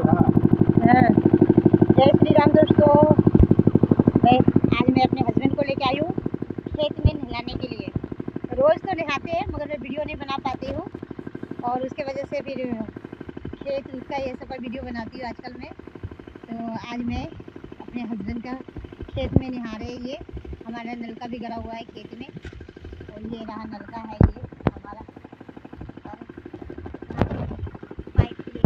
हाँ, जय श्री राम दोस्तों। मैं अपने हस्बैंड को लेके आई हूँ खेत में नहलाने के लिए। रोज़ तो नहाते हैं मगर मैं वीडियो नहीं बना पाती हूँ और उसके वजह से फिर खेत का ये सब वीडियो बनाती हूँ आजकल मैं। तो आज मैं अपने हस्बैंड का खेत में नहा रहे। ये हमारा नलका भी गड़ा हुआ है खेत में और ये रहा नलका है ये हमारा पाइप के लिए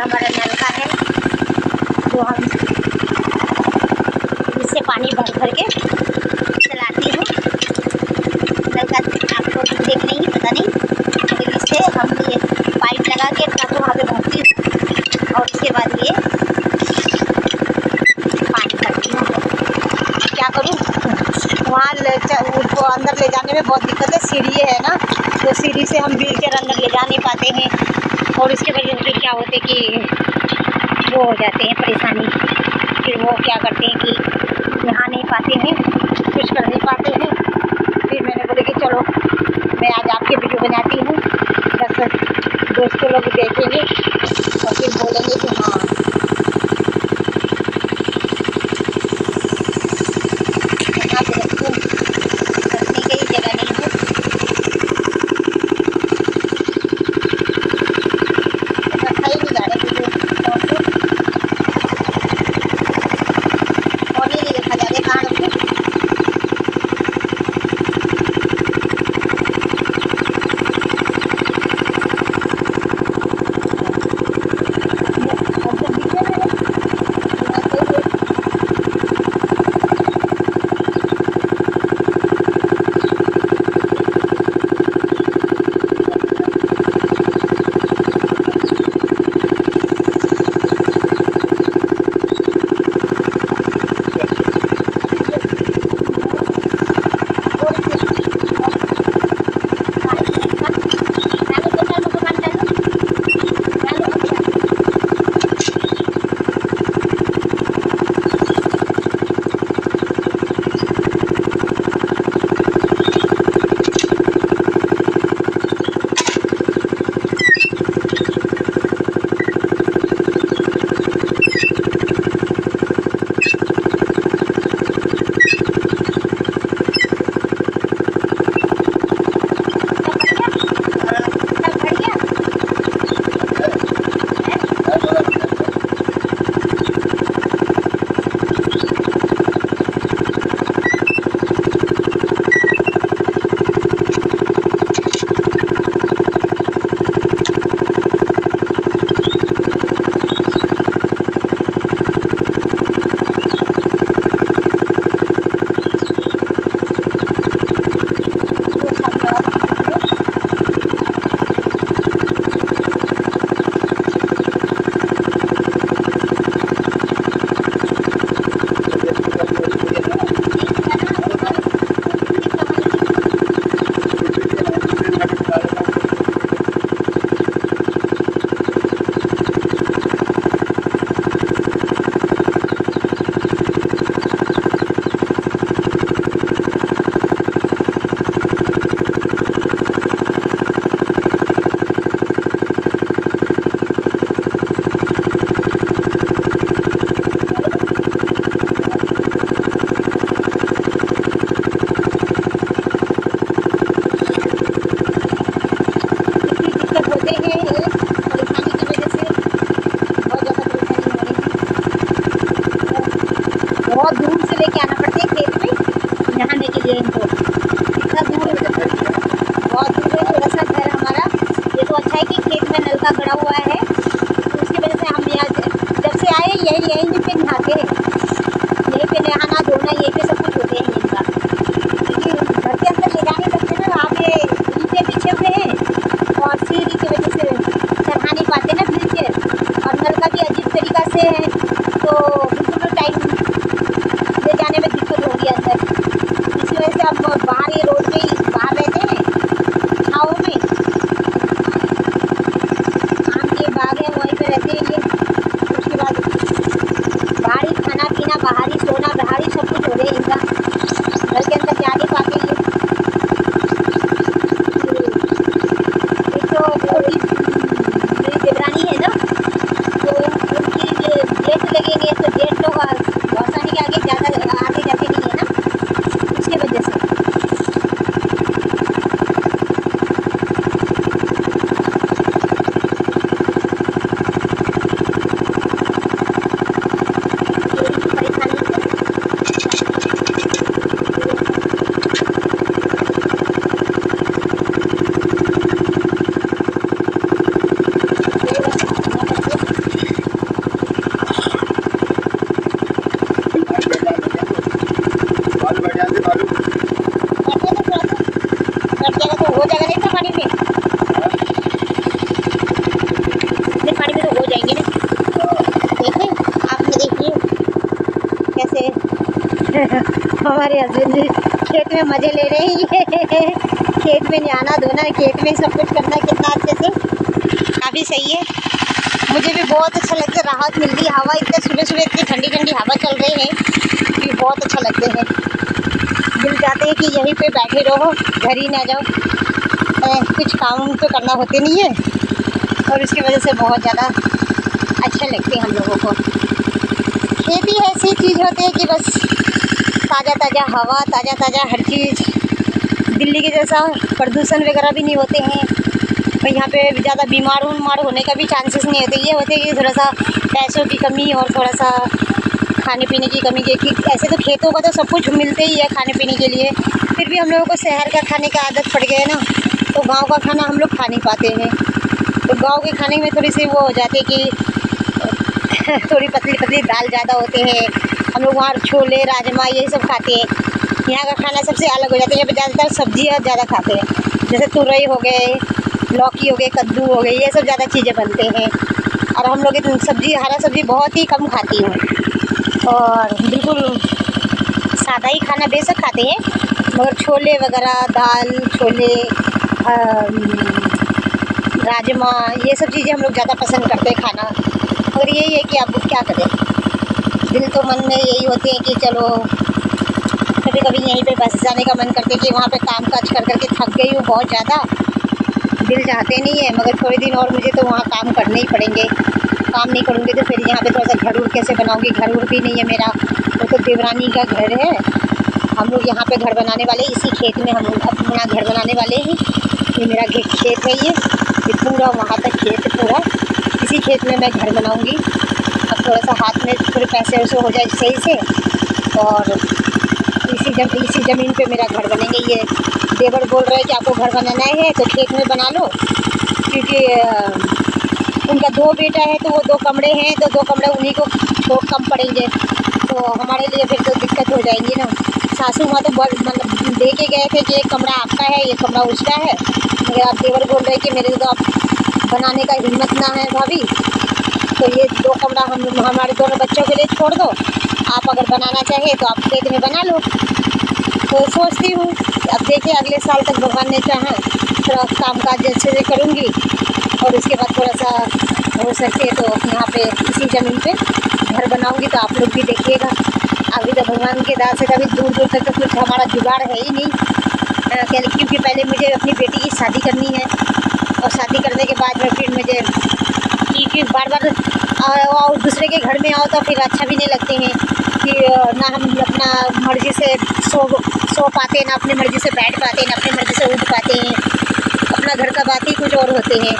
हमारा नलका है जो हम इससे पानी भर के चलाती हूँ। नलका आपको देख नहीं पता नहीं, लेकिन इससे हम ये पाइप लगा के टब वहाँ पे भरती हूँ और उसके बाद ये पानी भरती हूँ। क्या करूँ, वहाँ उसको अंदर ले जाने में बहुत दिक्कत है। सीढ़ी है ना, तो सीढ़ी से हम व्हील चेयर अंदर ले जा नहीं पाते हैं और इसके वजह से क्या होते कि वो हो जाते हैं परेशानी। फिर वो क्या करते हैं कि नहा नहीं पाते हैं, कुछ कर नहीं पाते हैं। फिर मैंने बोले कि चलो मैं आज आपकी वीडियो बनाती हूँ, बस दोस्तों लोग देखेंगे और फिर बोलेंगे कि हाँ यहाँ पे रखने की जगह नहीं है। रखा ही नहीं जा रहा और ये नहीं देखा जा रहा कहाँ रखूँ। बहुत दूर से लेके आना पड़ता है खेत में नहाने के लिए इनको। इतना दूर बहुत दूर है थोड़ा सा घर हमारा। ये तो अच्छा है कि खेत में नलका गड़ा हुआ है, तो उसकी वजह से हम यहाँ जब से आए यहीं पे नहाते हैं। यहीं पे नहाना धोना यहीं पे सब कुछ होते हैं इनका, क्योंकि घर के अंदर ले जाने सकते ना, वहाँ पे ईंटें बिछे हुए हैं और सीढ़ी की वजह से चढ़ा नहीं पाते ना व्हील चेयर। और नलका भी अजीब तरीक़ा से है, तो बिल्कुल टाइम ले जाने में दिक्कत होगी अंदर। इसी वजह से हम बाहर ये रोड पे ही बाहर रहते हैं छाँव में। आम के बाग है वहीं पे रहते हैं ये। बाहरी सोना बहारी सब कुछ हो रहे हैं इनका, घर के अंदर जा नहीं पाते ये। एक तो छोटी मेरी देवरानी है ना, तो उनकी गेट लगेंगे तो गेट लोग भरोसा नहीं के आगे ज़्यादा आगे जाते नहीं है ना, उसके वजह से। हो जाएगा नहीं था पानी में, इतने पानी में तो हो जाएंगे ना। देखिए आपने, देखिए कैसे हमारे हस्बैंड खेत में मज़े ले रहे हैं। खेत में नहाना धोना, खेत में सब कुछ करना कितना अच्छे से, काफ़ी सही है। मुझे भी बहुत अच्छा लगता है, राहत मिल रही है। हवा इतने सुबह सुबह इतनी ठंडी ठंडी हवा चल रही है कि बहुत अच्छा लगते हैं। दिल चाहते हैं कि यहीं पे बैठे रहो, घर ही ना जाओ। कुछ काम तो करना होते नहीं है और उसकी वजह से बहुत ज़्यादा अच्छे लगते हैं हम लोगों को। खेती ऐसी चीज़ होती है कि बस ताज़ा ताज़ा हवा, ताज़ा ताज़ा हर चीज़। दिल्ली के जैसा प्रदूषण वगैरह भी नहीं होते हैं और यहाँ पे ज़्यादा बीमार होने का भी चांसेस नहीं होते। ये होते हैं कि थोड़ा सा पैसों की कमी और थोड़ा सा खाने पीने की कमी के, कि ऐसे तो खेतों का तो सब कुछ मिलते ही है खाने पीने के लिए, फिर भी हम लोगों को शहर का खाने का आदत पड़ गया है ना, तो गांव का खाना हम लोग खा नहीं पाते हैं। तो गांव के खाने में थोड़ी सी वो हो जाती है कि थोड़ी पतली पतली दाल ज़्यादा होते हैं। हम लोग वहाँ छोले राजमा ये सब खाते हैं। यहाँ का खाना सबसे अलग हो जाता है, यहाँ पर ज़्यादातर सब्जियाँ ज़्यादा खाते हैं, जैसे तुरई हो गए, लौकी हो गए, कद्दू हो गए, ये सब ज़्यादा चीज़ें बनते हैं। और हम लोग सब्ज़ी, हरा सब्ज़ी बहुत ही कम खाती हूँ और बिल्कुल सादा ही खाना बेशक खाते हैं, मगर छोले वगैरह, दाल छोले राजमा ये सब चीज़ें हम लोग ज़्यादा पसंद करते हैं खाना। और यही है कि आप क्या करें, दिल तो मन में यही होते हैं कि चलो कभी कभी यहीं पे बस जाने का मन करते कि वहाँ पे काम काज कर करके थक गई हूँ बहुत ज़्यादा, दिल चाहते नहीं है, मगर थोड़े दिन और मुझे तो वहाँ काम करने ही पड़ेंगे। काम नहीं करूँगी तो फिर यहाँ पे थोड़ा सा घर उर कैसे बनाऊँगी, घर उर भी नहीं है मेरा, वो तो देवरानी का घर है। हम लोग यहाँ पे घर बनाने वाले, इसी खेत में हम अपना घर बनाने वाले हैं। ये मेरा खेत है, ये पूरा वहाँ तक खेत पूरा, इसी खेत में मैं घर बनाऊँगी। अब थोड़ा सा हाथ में थोड़े पैसे वैसे हो जाए सही से, और इसी ज़मीन पे मेरा घर बनेंगे। ये देवर बोल रहे हैं कि आपको घर बनाना है तो खेत में बना लो, क्योंकि उनका 2 बेटा है तो वो 2 कमरे हैं, तो 2 कमरे उन्हीं को कम पड़ेंगे, तो हमारे लिए फिर तो दिक्कत हो जाएगी ना। सासू माँ तो बहुत मतलब दे के गए थे कि एक कमरा आपका है, एक कमरा उसका है, मगर आप देवर बोल रहे हैं कि मेरे तो आप बनाने का हिम्मत ना है भाभी, तो ये 2 कमरा हमारे दोनों बच्चों के लिए छोड़ दो, आप अगर बनाना चाहे तो आप खेत में बना लो। तो सोचती हूँ अब देखिए अगले साल तक भगवान ने चाहा थोड़ा काम काज अच्छे से करूँगी और उसके बाद थोड़ा सा हो सके तो यहाँ पे इसी ज़मीन पे घर बनाऊँगी, तो आप लोग भी देखिएगा। अभी तो भगवान के दान से कभी दूर दूर तक तो कुछ हमारा जुगाड़ है ही नहीं, क्योंकि पहले मुझे अपनी बेटी की शादी करनी है और शादी करने के बाद में फिर मुझे क्योंकि बार बार और दूसरे के घर में आओ तो फिर अच्छा भी नहीं लगते हैं कि ना हम अपना मर्ज़ी से सो पाते हैं, ना अपनी मर्ज़ी से बैठ पाते हैं, ना अपनी मर्ज़ी से उठ पाते हैं। अपना घर का बात ही कुछ और होते हैं।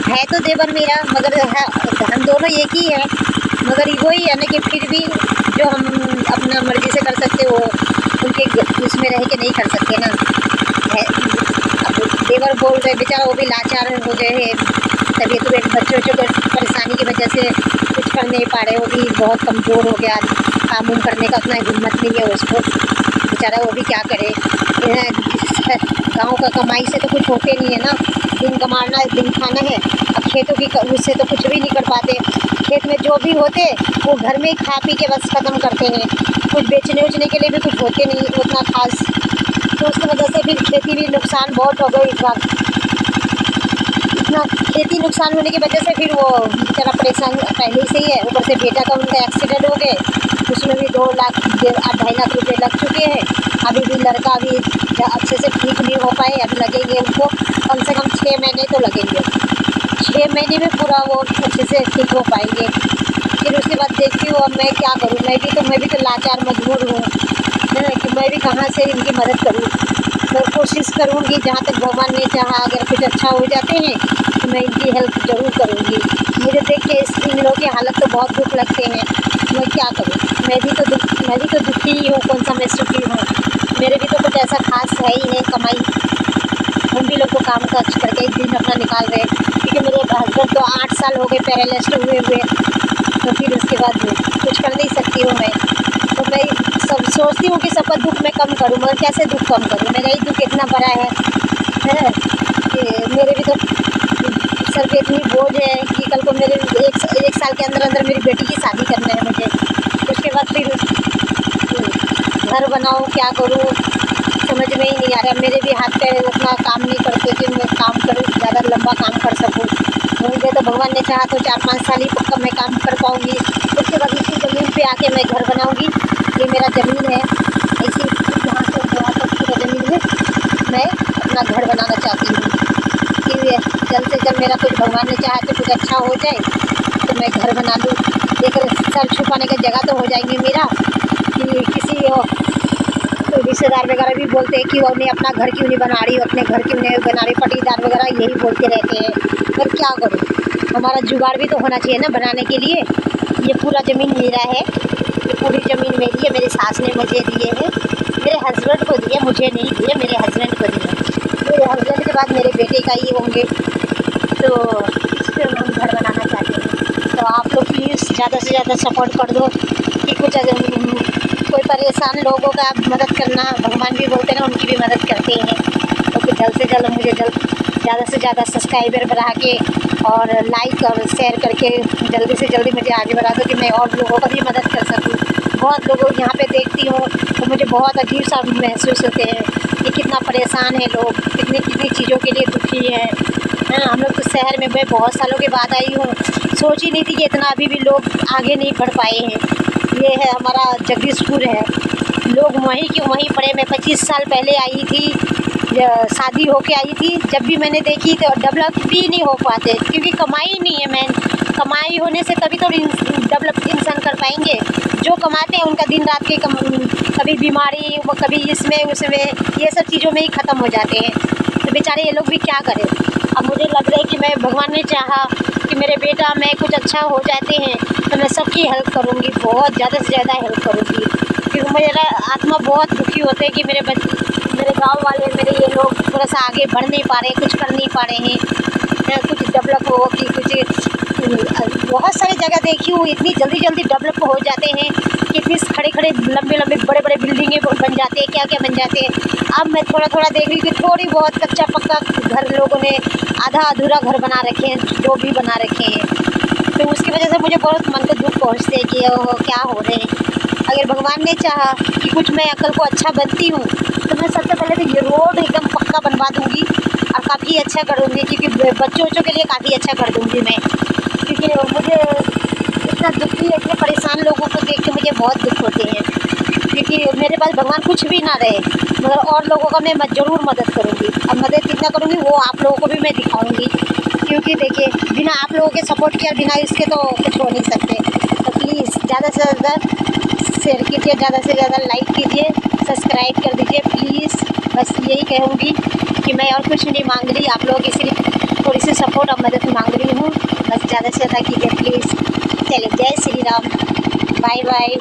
है तो देवर मेरा, मगर हम दोनों एक ही हैं, मगर वही है ना कि फिर भी जो हम अपना मर्ज़ी से कर सकते वो उनके उसमें रह के नहीं कर सकते ना। है अब देवर बोल रहे बेचारा, वो भी लाचार हो गए हैं, तबीयत तो बच्चों को परेशानी की वजह से कुछ कर नहीं पा रहे, वो भी बहुत कमज़ोर हो गया, काम उम करने का उतना हिम्मत नहीं है उसको, बेचारा वो भी क्या करे। गांव का कमाई से तो कुछ होते नहीं है ना, दिन कमाना दिन खाना है। अब खेतों की उससे तो कुछ भी नहीं कर पाते, खेत में जो भी होते वो घर में ही खा पी के बस ख़त्म करते हैं, कुछ बेचने उचने के लिए भी कुछ होते नहीं उतना खास, तो उसकी वजह से भी खेती भी नुकसान बहुत हो गई इस बार। इतना खेती नुकसान होने की वजह से फिर वो बेचारा परेशान पहले से ही है। ऊपर से बेटा का उनका एक्सीडेंट हो गए, उसमें भी 2 लाख 2.5 लाख रुपए लग चुके हैं। अभी भी लड़का भी अच्छे से ठीक नहीं हो पाए। अभी लगेंगे उनको कम से कम 6 महीने तो लगेंगे। 6 महीने में पूरा वो अच्छे से ठीक हो पाएंगे। फिर उसके बाद देखती हूँ अब मैं क्या करूँ। मैं भी तो लाचार मजबूर हूँ कि मैं भी कहाँ से इनकी मदद करूँ। मैं कोशिश करूँगी जहाँ तक भगवान ने चाहा, अगर कुछ अच्छा हो जाते हैं तो मैं इनकी हेल्प ज़रूर करूँगी। मुझे देख के इन लोगों की हालत तो बहुत दुख लगते हैं। मैं क्या करूँ, मैं भी तो दुखी ही हूँ, कौन सा मैं सुखी हूँ। मेरे भी तो कुछ ऐसा खास है ही नहीं कमाई। हम भी लोग तो काम काज करके दिन अपना निकाल रहे हैं, क्योंकि मेरे हस्बैंड तो 8 साल हो गए पैरालिस्ट हुए। तो फिर उसके बाद कुछ कर नहीं सकती हूँ मैं। तो मैं सब सोचती हूँ कि सबका दुख मैं कम करूँ, मगर कैसे दुख कम करूँ। मेरा ही दुख इतना बड़ा है कि मेरे भी तो सर पे इतनी बोझ है कि कल को मेरे एक साल के अंदर मेरी बेटी की शादी करना है मुझे। उसके बाद फिर घर बनाऊँ, क्या करूँ समझ में ही नहीं आ रहा। मेरे भी हाथ पैर उतना काम नहीं करते कि मैं काम करूँ, ज़्यादा लंबा काम कर सकूँ। मुझे तो भगवान ने चाहा तो 4-5 साल ही पक्का मैं काम कर पाऊँगी। उसके बाद इसी ज़मीन पे आके मैं घर बनाऊँगी। ये मेरा ज़मीन है, इसी यहाँ से वहाँ तक पूरा ज़मीन में मैं अपना घर बनाना चाहती हूँ कि जल्द से जल्द मेरा कुछ भगवान ने चाहा तो कुछ अच्छा हो जाए तो मैं घर बना लूँ। एक सर छुपाने की जगह तो हो जाएगी मेरा, कि किसी रिश्तेदार वगैरह भी बोलते हैं कि वो उन्हें अपना घर क्यों नहीं बना रही, अपने घर क्यों नहीं बना रही, पटीदार वगैरह यही बोलते रहते हैं। पर क्या करूँ, हमारा जुगाड़ भी तो होना चाहिए ना बनाने के लिए। ये पूरा ज़मीन मेरा है, ये पूरी ज़मीन मेरी है। मेरी सास ने मुझे दिए हैं, मेरे हस्बैंड को दिए, मुझे नहीं दिए, मेरे हस्बैंड को दिए। मेरे हस्बैंड के बाद मेरे बेटे का ही होंगे। तो इस पर हम घर बनाना चाहते हैं। तो आप लोग प्लीज़ ज़्यादा से ज़्यादा सपोर्ट कर दो कि कुछ कोई परेशान लोगों का मदद करना, भगवान भी बोलते हैं ना, उनकी भी मदद करते हैं। तो फिर जल्द से जल्द मुझे ज़्यादा से ज़्यादा सब्सक्राइबर बढ़ा के और लाइक और शेयर करके जल्दी से जल्दी मुझे आगे बढ़ा दो कि मैं और लोगों का भी मदद कर सकूँ। बहुत लोगों यहाँ पे देखती हूँ तो मुझे बहुत अजीब सा महसूस होते हैं कि कितना परेशान है लोग, कितनी कितनी चीज़ों के लिए दुखी है। हम लोग तो शहर में मैं बहुत सालों के बाद आई हूँ, सोच ही नहीं थी कि इतना अभी भी लोग आगे नहीं बढ़ पाए हैं। ये है हमारा जगदीशपुर है, लोग वहीं की वहीं पड़े। मैं 25 साल पहले आई थी, शादी होके आई थी। जब भी मैंने देखी तो डेवलप भी नहीं हो पाते, क्योंकि कमाई नहीं है। मैं कमाई होने से तभी तो डेवलप इंसान कर पाएंगे। जो कमाते हैं उनका दिन रात के कभी बीमारी, वो कभी इसमें उसमें, ये सब चीज़ों में ही ख़त्म हो जाते हैं। तो बेचारे ये लोग भी क्या करें। अब मुझे लग रहा है कि मैं भगवान ने चाहा कि मेरे बेटा मैं कुछ अच्छा हो जाते हैं तो मैं सबकी हेल्प करूँगी, बहुत ज़्यादा से ज़्यादा हेल्प करूँगी। क्योंकि मेरा आत्मा बहुत दुखी होता है कि मेरे गांव वाले, मेरे ये लोग थोड़ा सा आगे बढ़ नहीं पा रहे, कुछ कर नहीं पा रहे हैं। कुछ डेवलप हो कि कुछ, बहुत सारी जगह देखी हूँ इतनी जल्दी डेवलप हो जाते हैं कि इतनी खड़े लंबे बड़े बिल्डिंगें बन जाते हैं, क्या बन जाते हैं। अब मैं थोड़ा देख रही हूँ कि थोड़ी बहुत कच्चा पक्का घर लोगों ने आधा अधूरा घर बना रखे हैं, जो भी बना रखे हैं। तो उसकी वजह से मुझे बहुत मन को दुख पहुँचते हैं कि क्या हो रहे हैं। अगर भगवान ने चाहा कि कुछ मैं अकल को अच्छा बनती हूँ तो मैं सबसे पहले तो ये रोड एकदम पक्का बनवा दूँगी और काफ़ी अच्छा कर दूँगी, क्योंकि बच्चों के लिए काफ़ी अच्छा कर दूँगी मैं। क्योंकि मुझे इतना दुखी, इतने परेशान लोगों को देख के मुझे बहुत दुख होते हैं। क्योंकि मेरे पास भगवान कुछ भी ना रहे, मगर और लोगों का मैं ज़रूर मदद करूँगी। अब मदद कितना करूँगी वो आप लोगों को भी मैं दिखाऊँगी, क्योंकि देखिए बिना आप लोगों के सपोर्ट किया, बिना इसके तो कुछ हो नहीं सकते। तो प्लीज़ ज़्यादा से ज़्यादा शेयर कीजिए, ज़्यादा से ज़्यादा लाइक कीजिए, सब्सक्राइब कर दीजिए प्लीज़। बस यही कहूँगी कि मैं और कुछ नहीं मांग रही, आप लोगों की सिर्फ थोड़ी सी सपोर्ट और मदद मांग रही हूँ। बस ज़्यादा से ज़्यादा कीजिए प्लीज़। चलिए, जय श्री राम, बाय बाय।